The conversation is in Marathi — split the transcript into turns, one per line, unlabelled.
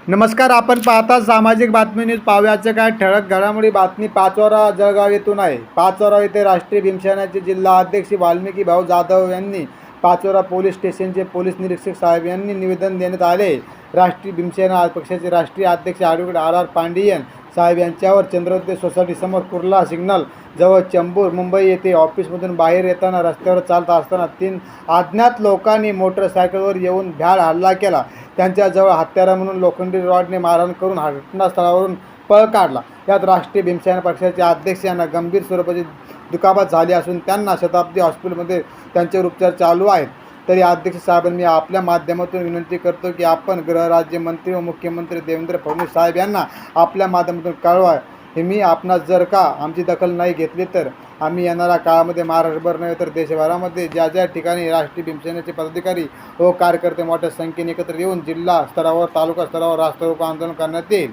नमस्कार. आपण पाहता सामाजिक बातमी न्यूज. पाहुयाचे काय ठळक घडामोडी. बातमी पाचोरा जळगाव येथून आहे. पाचोरा येथे राष्ट्रीय भीमसेनाचे जिल्हा अध्यक्ष वाल्मिकी भाऊ जाधव यांनी पाचोरा पोलीस स्टेशनचे पोलीस निरीक्षक साहेब यांनी निवेदन देण्यात आले. राष्ट्रीय भीमसेना पक्षाचे राष्ट्रीय अध्यक्ष ॲडव्होकेट आर पांडियन साहेब यांच्यावर चंद्रोदय सोसायटी समोर कुर्ला सिग्नल जवळ चेंबूर मुंबई येथे ऑफिसमधून बाहेर येताना रस्त्यावर चालत असताना 3 अज्ञात लोकांनी मोटरसायकलवर येऊन भ्याड हल्ला केला. त्यांच्याजवळ हत्यारा म्हणून लोखंडी रॉडने मारहाण करून घटनास्थळावरून पळ काढला. यात राष्ट्रीय भीमसेना पक्षाचे अध्यक्ष यांना गंभीर स्वरूपाची दुखापत झाली असून त्यांना शताब्दी हॉस्पिटलमध्ये त्यांच्यावर उपचार चालू आहेत. तरी अध्यक्ष साहेबांनी मी आपल्या माध्यमातून विनंती करतो की आपण गृहराज्यमंत्री व मुख्यमंत्री देवेंद्र फडणवीस साहेब यांना आपल्या माध्यमातून कळवा. मी आपणास जर का आमची दखल नाही घेतली तर आम्ही येणाऱ्या काळामध्ये महाराष्ट्रभर नव्हे तर देशभरामध्ये ज्या ज्या ठिकाणी राष्ट्रीय भीमसेनेचे पदाधिकारी व कार्यकर्ते मोठ्या संख्येने एकत्र येऊन जिल्हा स्तरावर तालुका स्तरावर रास्ता रोको आंदोलन करण्यात येईल.